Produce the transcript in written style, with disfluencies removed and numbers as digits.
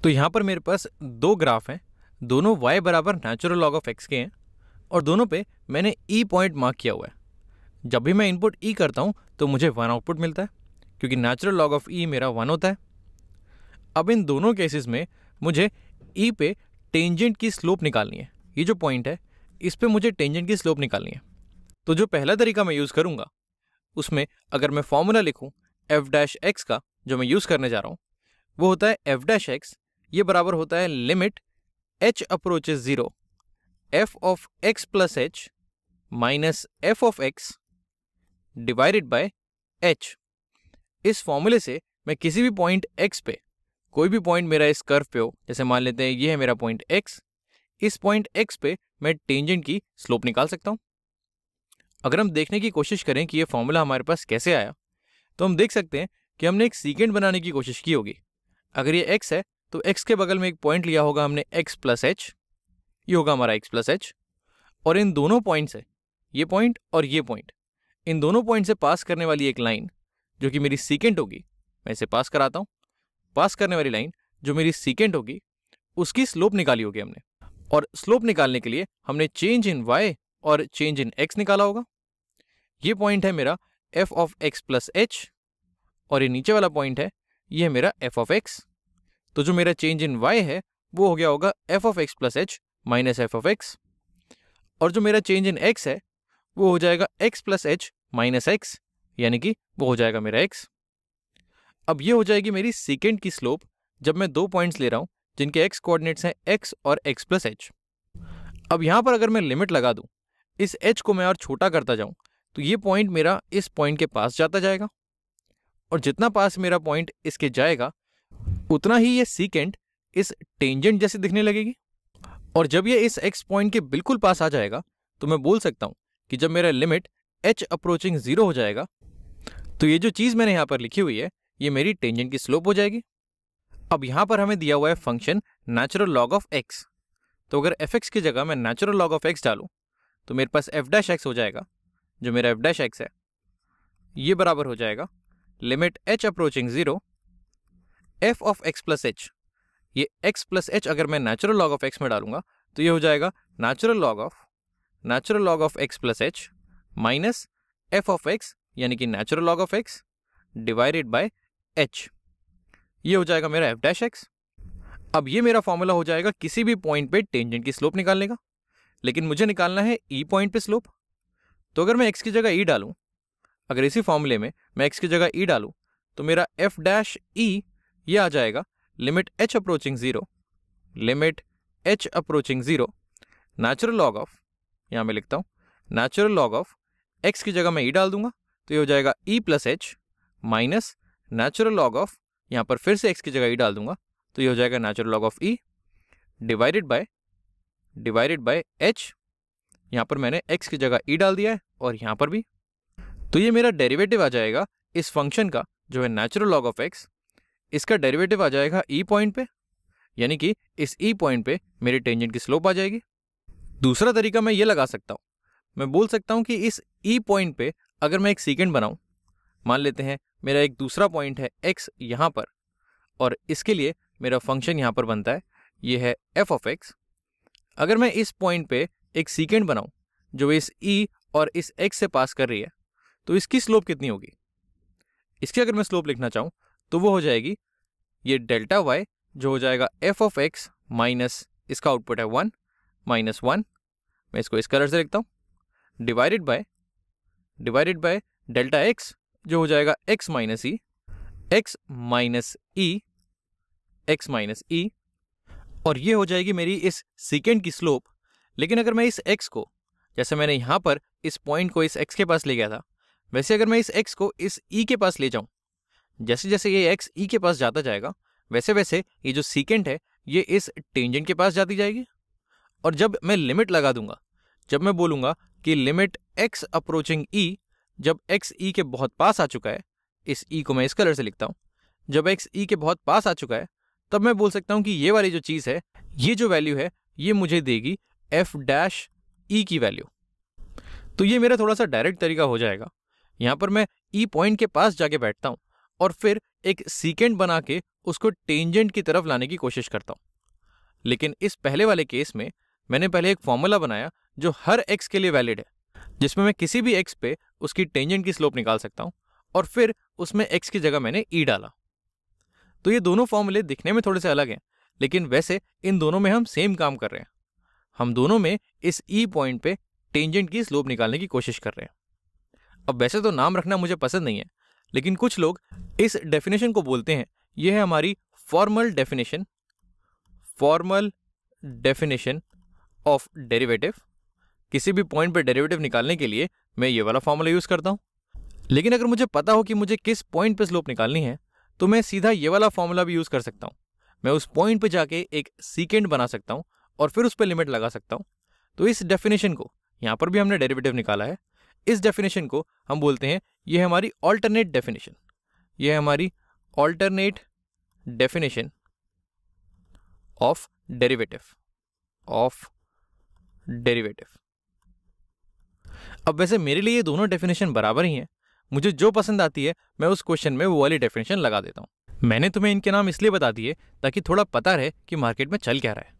तो यहाँ पर मेरे पास दो ग्राफ हैं, दोनों y बराबर नेचुरल लॉग ऑफ x के हैं और दोनों पे मैंने e पॉइंट मार्क किया हुआ है। जब भी मैं इनपुट e करता हूँ तो मुझे 1 आउटपुट मिलता है, क्योंकि नेचुरल लॉग ऑफ e मेरा 1 होता है। अब इन दोनों केसेस में मुझे e पे टेंजेंट की स्लोप निकालनी है। ये जो पॉइंट है इस पे मुझे टेंजेंट की स्लोप निकालनी है। तो जो पहला तरीका मैं यूज़ करूँगा उसमें अगर मैं फॉर्मूला लिखूँ f डैश x का, जो मैं यूज़ करने जा रहा हूँ वो होता है f डैश x, ये बराबर होता है limit h approaches 0 f of x plus h minus f of x divided by h। इस फॉर्मूले से मैं किसी भी पॉइंट x पे, कोई भी पॉइंट मेरा इस कर्व पे हो, जैसे मान लेते हैं ये है मेरा पॉइंट x, इस पॉइंट x पे मैं टेंजेंट की स्लोप निकाल सकता हूँ। अगर हम देखने की कोशिश करें कि ये फॉर्मूला हमारे पास कैसे आया, तो हम देख सकते हैं कि हमने एक सीकेंड बनाने की कोशिश की होगी। अगर ये x है तो x के बगल में एक पॉइंट लिया होगा हमने x प्लस h, ये होगा हमारा x प्लस h, और इन दोनों पॉइंट से, ये पॉइंट और ये पॉइंट, इन दोनों पॉइंट से पास करने वाली एक लाइन जो कि मेरी सीकेंट होगी, मैं इसे पास कराता हूँ। पास करने वाली लाइन जो मेरी सीकेंट होगी उसकी स्लोप निकाली होगी हमने, और स्लोप निकालने के लिए हमने चेंज इन y और चेंज इन x निकाला होगा। ये पॉइंट है मेरा f of x plus h और ये नीचे वाला पॉइंट है, ये है मेरा f ऑफ x। तो जो मेरा चेंज इन y है वो हो गया होगा f of x plus h minus f of x, और जो मेरा चेंज इन x है वो हो जाएगा x plus h minus x, यानी कि वो हो जाएगा मेरा x। अब ये हो जाएगी मेरी सीकेंट की स्लोप जब मैं दो पॉइंट्स ले रहा हूँ जिनके x कोऑर्डिनेट्स हैं x और x प्लस h। अब यहाँ पर अगर मैं लिमिट लगा दूँ, इस h को मैं और छोटा करता जाऊँ, तो ये पॉइंट मेरा इस पॉइंट के पास जाता जाएगा, और जितना पास मेरा पॉइंट इसके जाएगा उतना ही ये सीकेंट इस टेंजेंट जैसे दिखने लगेगी। और जब ये इस x पॉइंट के बिल्कुल पास आ जाएगा तो मैं बोल सकता हूँ कि जब मेरा लिमिट h अप्रोचिंग 0 हो जाएगा तो ये जो चीज़ मैंने यहाँ पर लिखी हुई है ये मेरी टेंजेंट की स्लोप हो जाएगी। अब यहाँ पर हमें दिया हुआ है function natural log of x, तो अगर f(x) की जगह मैं नेचुरल लॉग ऑफ x डालूँ तो मेरे पास f डैश x हो जाएगा। जो मेरा f डैश x है ये बराबर हो जाएगा limit h approaching 0 f of x plus h। ये x प्लस h अगर मैं नेचुरल लॉग ऑफ x में डालूंगा तो ये हो जाएगा natural log of x plus h minus f of x, यानी कि natural log of x divided by h। ये हो जाएगा मेरा f डैश x। अब ये मेरा फॉर्मूला हो जाएगा किसी भी पॉइंट पे टेंजेंट की स्लोप निकालने का, लेकिन मुझे निकालना है e पॉइंट पे स्लोप। तो अगर मैं x की जगह e डालूं, अगर इसी फॉर्मूले में मैं x की जगह e डालूं तो मेरा f डैश e ये आ जाएगा limit h approaching 0 natural log of, यहाँ मैं लिखता हूँ नेचुरल लॉग ऑफ x की जगह मैं e डाल दूंगा तो ये हो जाएगा e plus h minus natural log of, यहाँ पर फिर से x की जगह e डाल दूंगा तो ये हो जाएगा natural log of e divided by h। यहाँ पर मैंने x की जगह e डाल दिया है और यहाँ पर भी। तो ये मेरा डेरिवेटिव आ जाएगा इस फंक्शन का जो है नेचुरल लॉग ऑफ x, इसका डेरिवेटिव आ जाएगा e पॉइंट पे, यानी कि इस e पॉइंट पे मेरी टेंजेंट की स्लोप आ जाएगी। दूसरा तरीका मैं ये लगा सकता हूँ, मैं बोल सकता हूँ कि इस e पॉइंट पे अगर मैं एक सीकेंड बनाऊँ, मान लेते हैं मेरा एक दूसरा पॉइंट है x यहाँ पर, और इसके लिए मेरा फंक्शन यहाँ पर बनता है ये है f ऑफ x। अगर मैं इस पॉइंट पे एक सीकेंड बनाऊँ जो इस e और इस x से पास कर रही है तो इसकी स्लोप कितनी होगी? इसकी अगर मैं स्लोप लिखना चाहूँ तो वो हो जाएगी ये डेल्टा y, जो हो जाएगा f ऑफ x माइनस इसका आउटपुट है 1 माइनस 1, मैं इसको इस कलर से लिखता हूँ, डिवाइडेड बाय डेल्टा x जो हो जाएगा x माइनस e, और ये हो जाएगी मेरी इस सीकेंड की स्लोप। लेकिन अगर मैं इस x को, जैसे मैंने यहाँ पर इस पॉइंट को इस x के पास ले गया था, वैसे अगर मैं इस x को इस e के पास ले जाऊँ, जैसे जैसे ये x e के पास जाता जाएगा वैसे वैसे ये जो सीकेंट है ये इस टेंजेंट के पास जाती जाएगी। और जब मैं लिमिट लगा दूंगा, जब मैं बोलूँगा कि लिमिट x अप्रोचिंग e, जब x e के बहुत पास आ चुका है, इस e को मैं इस कलर से लिखता हूँ, जब x e के बहुत पास आ चुका है तब मैं बोल सकता हूँ कि ये वाली जो चीज़ है, ये जो वैल्यू है ये मुझे देगी f डैश e की वैल्यू। तो ये मेरा थोड़ा सा डायरेक्ट तरीका हो जाएगा। यहाँ पर मैं e पॉइंट के पास जाके बैठता हूँ और फिर एक सीकेंट बना के उसको टेंजेंट की तरफ लाने की कोशिश करता हूँ। लेकिन इस पहले वाले केस में मैंने पहले एक फॉर्मूला बनाया जो हर x के लिए वैलिड है, जिसमें मैं किसी भी x पे उसकी टेंजेंट की स्लोप निकाल सकता हूँ और फिर उसमें x की जगह मैंने e डाला। तो ये दोनों फॉर्मूले दिखने में थोड़े से अलग हैं, लेकिन वैसे इन दोनों में हम सेम काम कर रहे हैं। हम दोनों में इस e पॉइंट पे टेंजेंट की स्लोप निकालने की कोशिश कर रहे हैं। अब वैसे तो नाम रखना मुझे पसंद नहीं है, लेकिन कुछ लोग इस डेफिनेशन को बोलते हैं, यह है हमारी फॉर्मल डेफिनेशन ऑफ डेरिवेटिव। किसी भी पॉइंट पे डेरिवेटिव निकालने के लिए मैं ये वाला फॉर्मूला यूज करता हूँ। लेकिन अगर मुझे पता हो कि मुझे किस पॉइंट पे स्लोप निकालनी है, तो मैं सीधा ये वाला फॉर्मूला भी यूज कर सकता हूँ। मैं उस पॉइंट पे जाके एक सीकेंट बना सकता हूँ और फिर उस पर लिमिट लगा सकता हूँ। तो इस डेफिनेशन को, यहाँ पर भी हमने डेरिवेटिव निकाला है, इस डेफिनेशन को हम बोलते हैं, ये है हमारी ऑल्टरनेट डेफिनेशन। ये है हमारी ऑल्टरनेट डेफिनेशन ऑफ डेरिवेटिव। अब वैसे मेरे लिए ये दोनों डेफिनेशन बराबर ही हैं। मुझे जो पसंद आती है मैं उस क्वेश्चन में वो वाली डेफिनेशन लगा देता हूँ। मैंने तुम्हें इनके नाम इसलिए बता दिए ताकि थोड़ा पता रहे कि मार्केट में चल क्या रहा है।